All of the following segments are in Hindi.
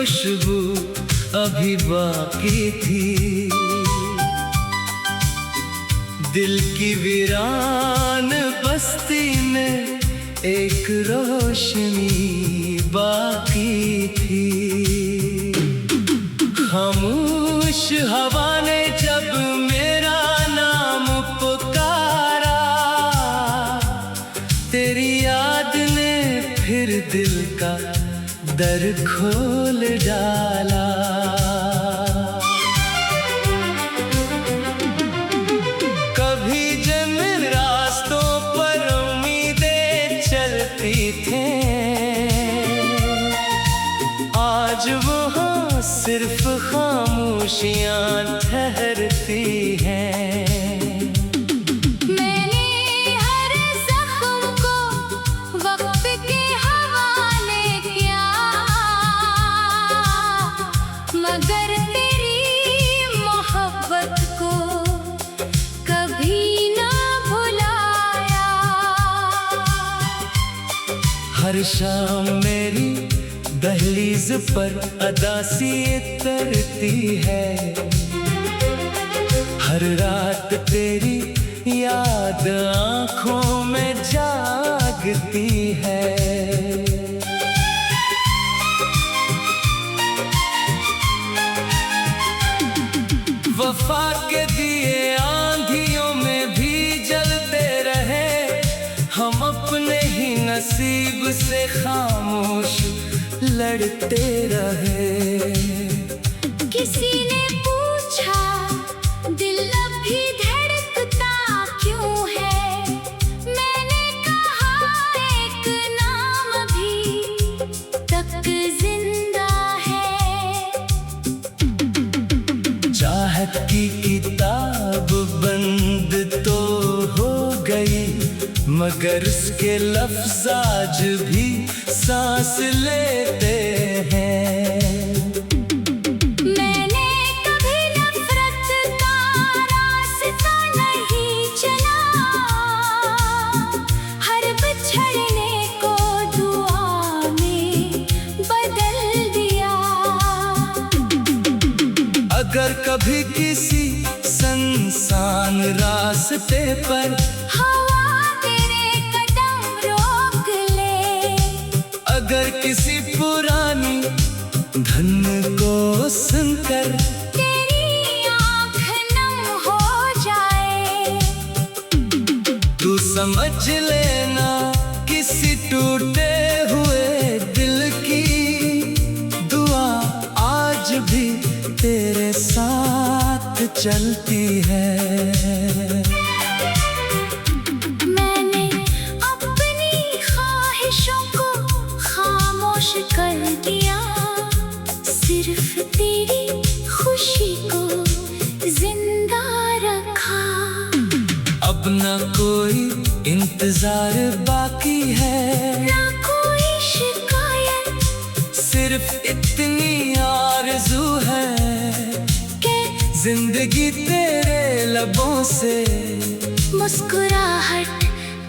खुशबू अभी बाकी थी। दिल की वीरान बस्ती में एक रोशनी बाकी थी। खामोश हवा ने जब मेरा नाम पुकारा, तेरी याद ने फिर दिल का दर खोल डाला। कभी जिन रास्तों पर उम्मीदें चलती थी, आज वहाँ सिर्फ खामोशियाँ ठहरती हैं। मगर तेरी मोहब्बत को कभी ना भुलाया। हर शाम मेरी दहलीज पर अदासी तरती है, हर रात तेरी याद आँखों में जागती है। वफा के दिए आंधियों में भी जलते रहे, हम अपने ही नसीब से खामोश लड़ते रहे। किसी ने पूछा दिल अभी धड़कता क्यों है, मैंने कहा एक नाम अभी तक जिंदा है। चाहत की किताब बंद तो हो गई, मगर उसके लफ्ज़ आज भी सांस लेते हैं। मैंने कभी नफरत का रास्ता नहीं चला, हर बिछड़ने को दुआ में बदल दिया। अगर कभी किसी सुनसान रास्ते पर हवा तेरे कदम रोक ले, अगर किसी पुरानी धन को सुनकर तेरी आँख नम हो जाए, तू समझ लेना किसी टूटे हुए दिल की दुआ आज भी तेरे साथ चलती है। मैंने अपनी ख्वाहिशों को खामोश कर दिया, सिर्फ तेरी खुशी को जिंदा रखा। अब न कोई इंतजार बाकी है, ना कोई शिकायत, सिर्फ इतनी आरज़ू है के जिंदगी तेरे लबों से मुस्कुराहट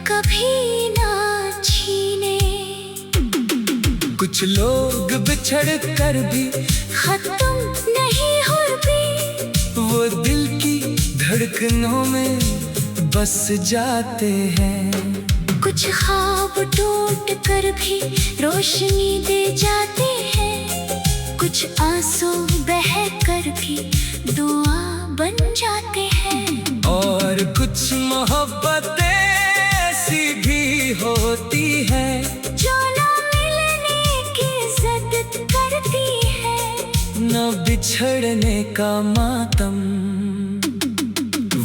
कभी ना छीने। कुछ लोग बिछड़ कर भी खत्म नहीं होती, वो दिल की धड़कनों में बस जाते हैं। कुछ ख्वाब टूट कर भी रोशनी दे जाते हैं, कुछ आंसू बह कर भी दुआ बन जाते हैं। और कुछ मोहब्बतें ऐसी भी होती है जो ना मिलने की जिद करती है, न बिछड़ने का मातम।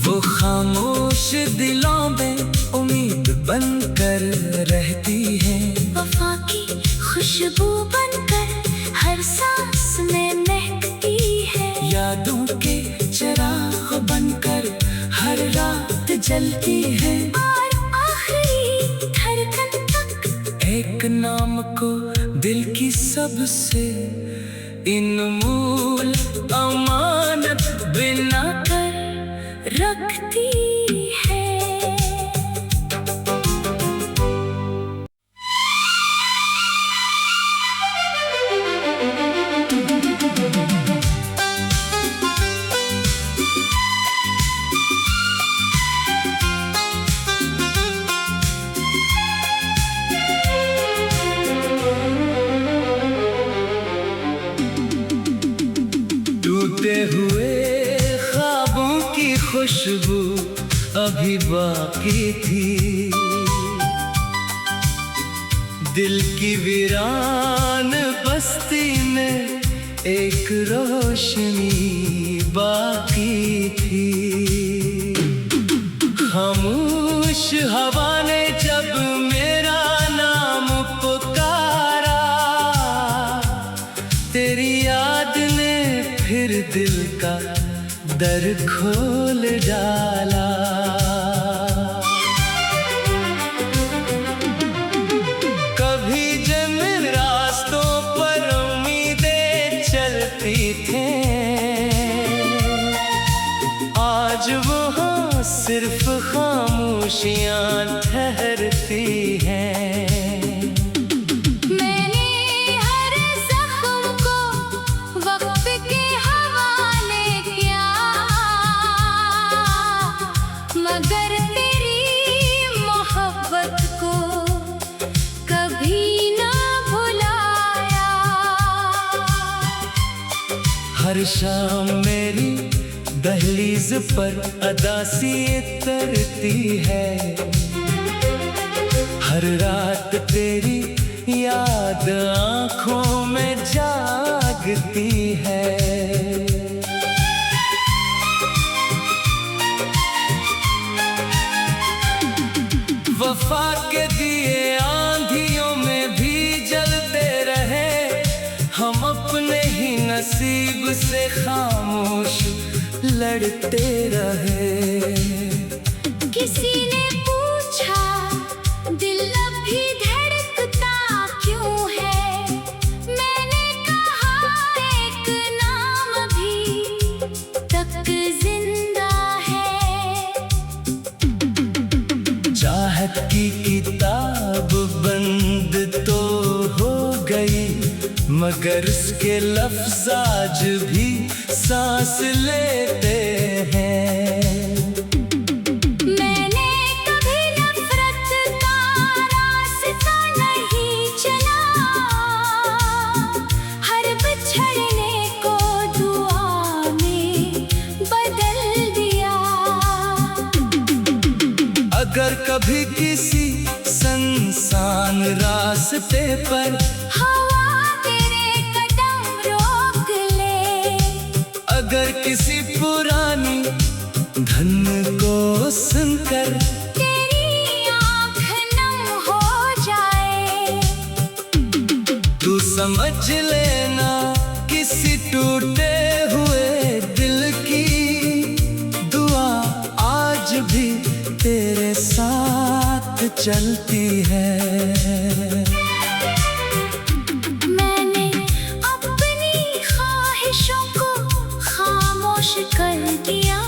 वो खामोश दिलों में उम्मीद बनकर रहती है, वफा की खुशबू बनकर हर सांस में महकती है। यादों के चिराग बनकर हर रात जलती है, और आखिरी धड़कन तक एक नाम को दिल की सबसे इनमोल अमानत बिना कर रखती है। खुशबू अभी बाकी थी। दिल की वीरान बस्ती में एक रोशनी बाकी थी। खामोश हवा ने जब मेरा नाम पुकारा, तेरी याद ने फिर दिल का दर खोल डाला। कभी जिन रास्तों पर उम्मीदें चलती थी, आज वहाँ सिर्फ खामोशियाँ ठहरती हैं। मैंने हर जख्म को वक्त के हवाले किया, मगर तेरी मोहब्बत को कभी ना भुलाया। हर शाम मेरी दहलीज पर अदासी तरती है, हर रात तेरी याद आँखों में जागती है। वफा के दिए आंधियों में भी जलते रहे, हम अपने ही नसीब से खामोश लड़ते रहे। किसी ने पूछा दिल अब भी धड़कता क्यों है, मैंने कहा एक नाम अभी तक जिंदा है। चाहत की किताब बंद तो हो गई, मगर उसके लफ्ज़ आज भी सांस लेते हैं। मैंने कभी नफरत का रास्ता नहीं चला, हर बिछड़ने को दुआ में बदल दिया। अगर कभी किसी सुनसान रास्ते पर हवा तेरे कदम रोक ले, अगर किसी पुरानी धन को सुनकर तेरी आँख नम हो जाए, तू समझ लेना किसी टूटे हुए दिल की दुआ आज भी तेरे साथ चलती है। मैंने अपनी ख्वाहिशों को खामोश कर दिया,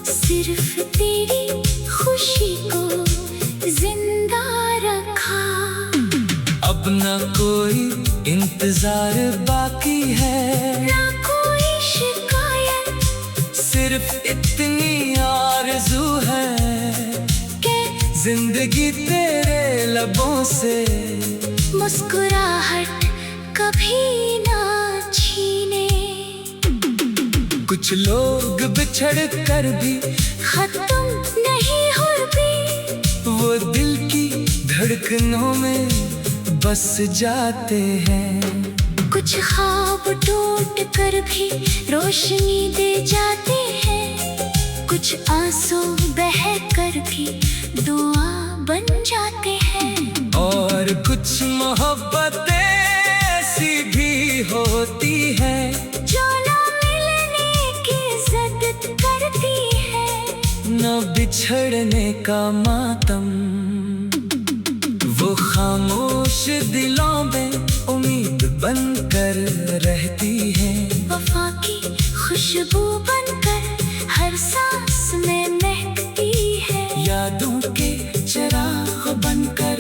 सिर्फ तेरी खुशी को जिंदा रखा। अब ना कोई इंतजार बाकी है, ना कोई शिकायत, सिर्फ इतनी आरज़ू है के जिंदगी तेरे लबों से मुस्कुराहट कभी ना छीने। कुछ लोग बिछड़ कर भी खत्म नहीं होती, वो दिल की धड़कनों में बस जाते हैं। कुछ ख्वाब टूट कर भी रोशनी दे जाते हैं, कुछ आंसू बह कर भी दुआ बन जाते हैं। और कुछ मोहब्बतें ऐसी भी होती है जो ना मिलने की ज़िद करती है, न बिछड़ने का मातम। वो खामोश दिलों में उम्मीद बनकर रहती है, वफा की खुशबू बनकर हर सांस में महकती है। यादों के चिराग बनकर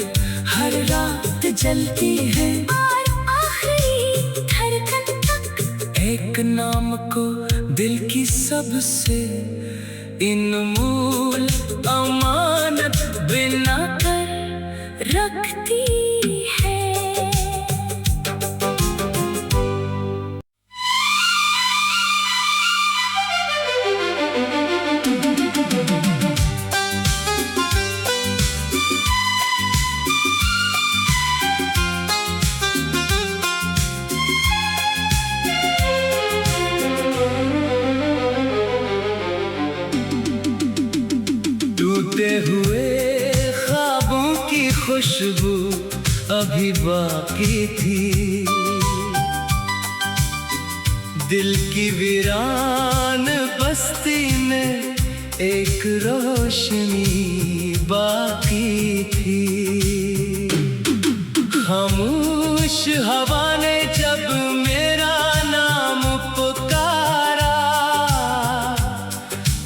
हर रात जलती है, और आखिरी धड़कन तक एक नाम को दिल की सबसे इनमोल अमानत बिना कर रखती है। टूटे हुए ख्वाबों की खुशबू अभी बाकी थी। दिल की वीरान बस्ती में एक रोशनी बाकी थी। खामोश हवा ने जब मेरा नाम पुकारा,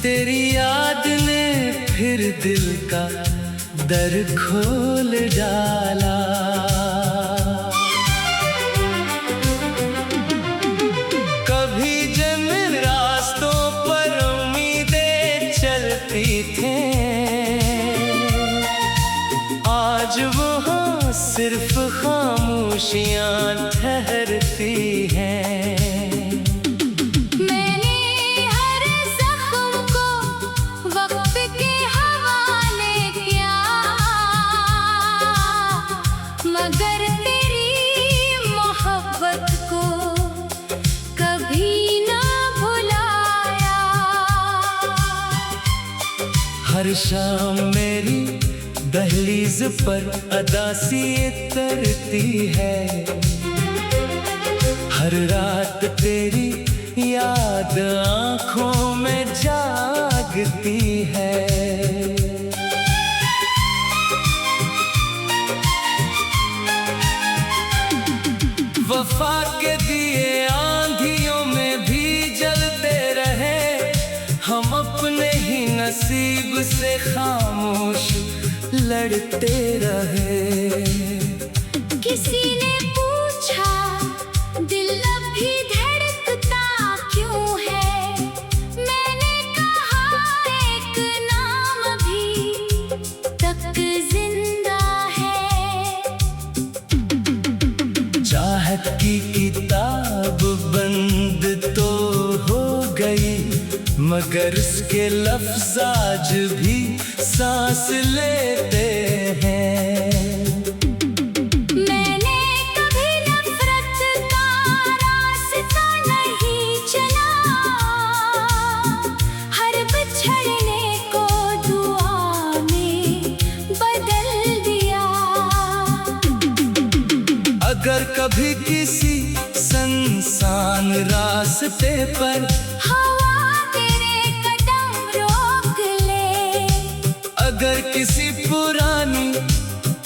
तेरी याद ने फिर दिल का दर खोल डाला। कभी जिन रास्तों पर उम्मीदें चलती थी, आज वहाँ सिर्फ खामोशियाँ ठहरती हैं। मगर तेरी मोहब्बत को कभी ना भुलाया। हर शाम मेरी दहलीज पर अदासी तरती है, हर रात तेरी याद आँखों में जागती है। वफा के दिए आंधियों में भी जलते रहे, हम अपने ही नसीब से खामोश लड़ते रहे। किसी ने पूछा दिल अब भी धड़कता क्यों है, मैंने कहा एक नाम भी तक जिंदा है। चाहत की किताब बंद तो हो गई, मगर उसके लफ्ज़ आज भी सांस लेते हैं। मैंने कभी नफरत का रास्ता नहीं चला, हर बिछड़ने को दुआ में बदल दिया। अगर कभी किसी सुनसान रास्ते पर हवा तेरे कदम रोक ले, अगर किसी पुरानी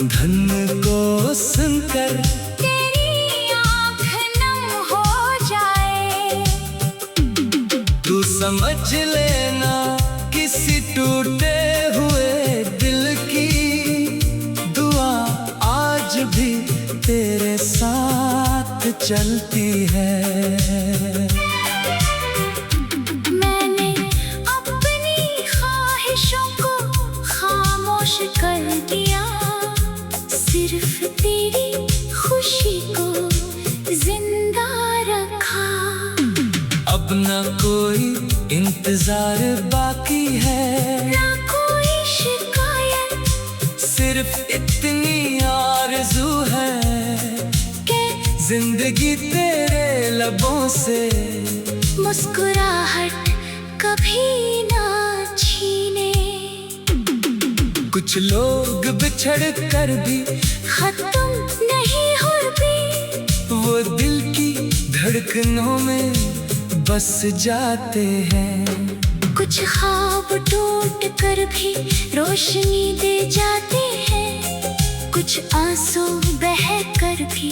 धन को सुनकर तेरी आँख नम हो जाए, तू समझ लेना किसी टूटे हुए दिल की दुआ आज भी तेरे साथ चलती है। मैंने अपनी ख्वाहिशों को खामोश कर दिया, सिर्फ तेरी खुशी को जिंदा रखा। अब न कोई इंतजार बाकी है, ना कोई शिकायत, सिर्फ इतनी आरज़ू है के जिंदगी तेरे लबों से मुस्कुराहट कभी ना छीने। कुछ लोग बिछड़ कर भी खत्म नहीं होती, वो दिल की धड़कनों में बस जाते हैं। कुछ ख्वाब टूट कर भी रोशनी दे जाते हैं, कुछ आंसू बह कर भी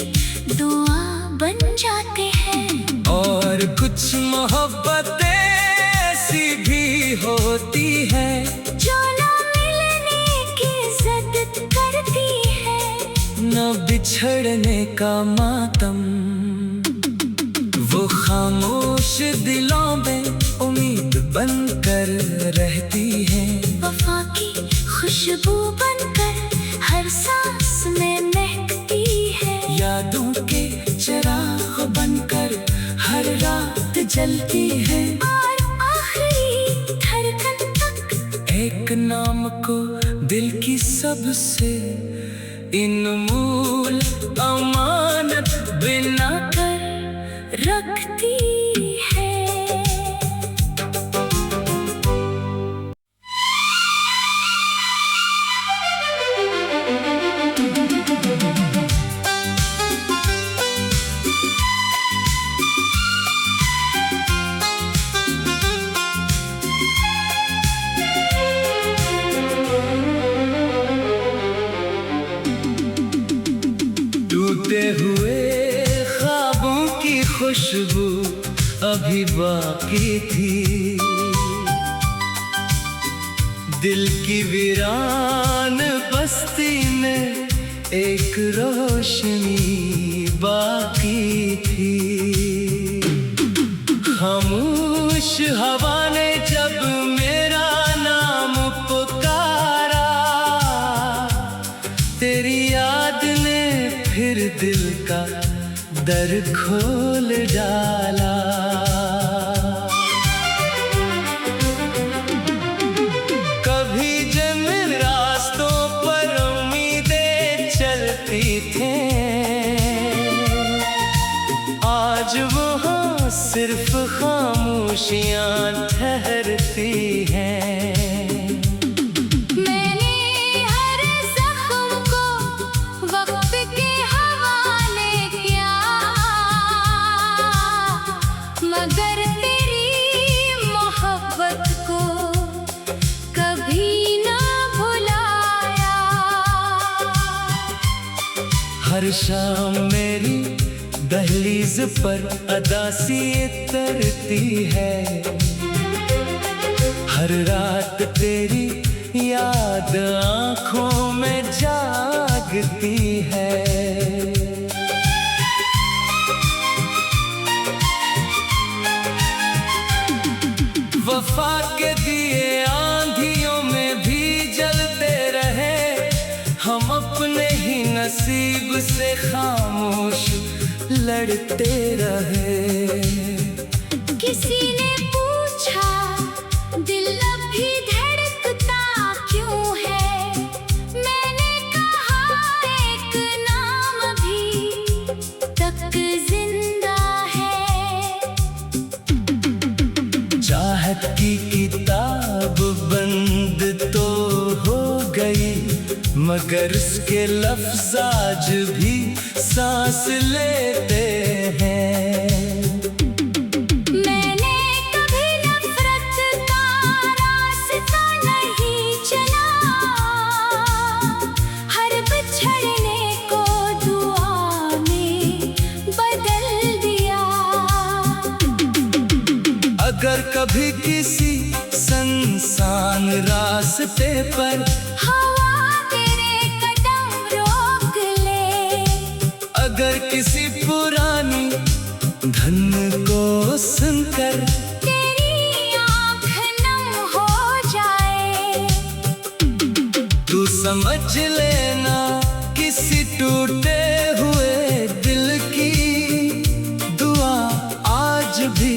दुआ बन जाते हैं। और कुछ मोहब्बतें ऐसी भी होती है जो ना मिलने की जिद करती है, न बिछड़ने का मातम। वो खामोश दिलों में उम्मीद बनकर रहती है, वफा की खुशबू बनकर हर सांस में महकती है। यादों के चिराग बनकर हर रात जलती है, और आखिरी धड़कन तक एक नाम को दिल की सबसे इनमोल अमानत बिना कर रखती है। खुशबू अभी बाकी थी। दिल की वीरान बस्ती में एक रोशनी बाकी थी। खामोश हवा ने जब मेरा नाम पुकारा, तेरी याद ने फिर दिल का दर खोल डाला। कभी जिन रास्तों पर उम्मीदें चलती थी, आज वहाँ सिर्फ खामोशियाँ ठहरती हैं। मैंने हर जख्म को वक्त के हवाले किया, मगर तेरी मोहब्बत को कभी ना भुलाया। हर शाम मेरी दहलीज पर अदासी तरती है, हर रात तेरी याद आँखों में जागती है। वफा के दिए आंधियों में भी जलते रहे, हम अपने ही नसीब से खामोश लड़ते रहे। किसी ने पूछा दिल अभी धड़कता क्यों है, मैंने कहा एक नाम अभी तक जिंदा है। चाहत की किताब बंद तो हो गई, मगर उसके लफ्ज़ आज भी सांस लेते हैं। मैंने कभी नफरत का रास्ता नहीं चला, हर बिछड़ने को दुआ में बदल दिया। अगर कभी किसी सुनसान रास्ते पर हवा तेरे कदम रोक ले, अगर किसी पुरानी धन को सुनकर तेरी आँख नम हो जाए, तू समझ लेना किसी टूटे हुए दिल की दुआ आज भी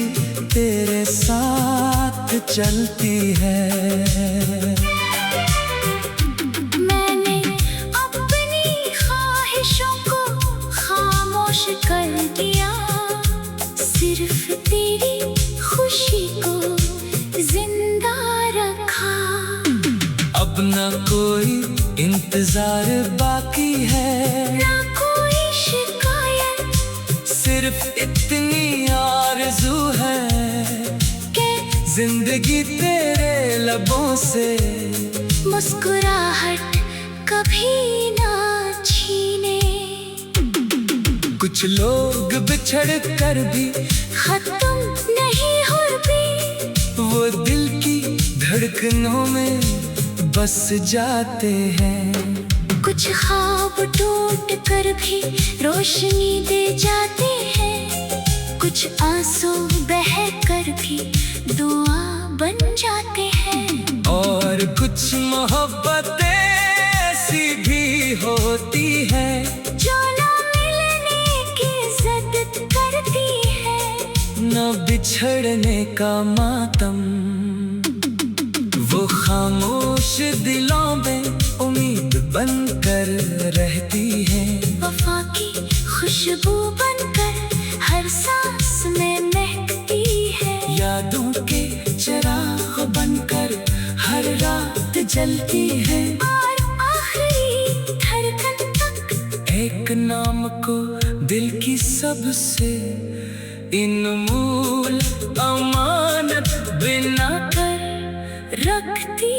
तेरे साथ चलती है। मैंने अपनी ख्वाहिशों को खामोश कर दिया, सिर्फ तेरी खुशी को जिंदा रखा। अब ना कोई इंतजार बाकी है, ना कोई शिकायत, सिर्फ इतनी आरज़ू है के जिंदगी तेरे लबों से मुस्कुराहट कभी ना छीने। कुछ लोग बिछड़ कर भी खत्म नहीं होती, वो दिल की धड़कनों में बस जाते हैं। कुछ ख्वाब टूट कर भी रोशनी दे जाते हैं, कुछ आंसू बह कर भी दुआ बन जाते हैं। और कुछ मोहब्बतें ऐसी भी होती है जो ना मिलने की ज़िद करती है, न बिछड़ने का मातम। वो खामोश दिलों में उम्मीद बनकर रहती है, वफा की खुशबू बनकर हर सांस में महकती है। यादों के चिराग बनकर हर रात जलती है, और आखिरी धड़कन तक एक नाम को दिल की सबसे इनमोल अमानत बना कर रखती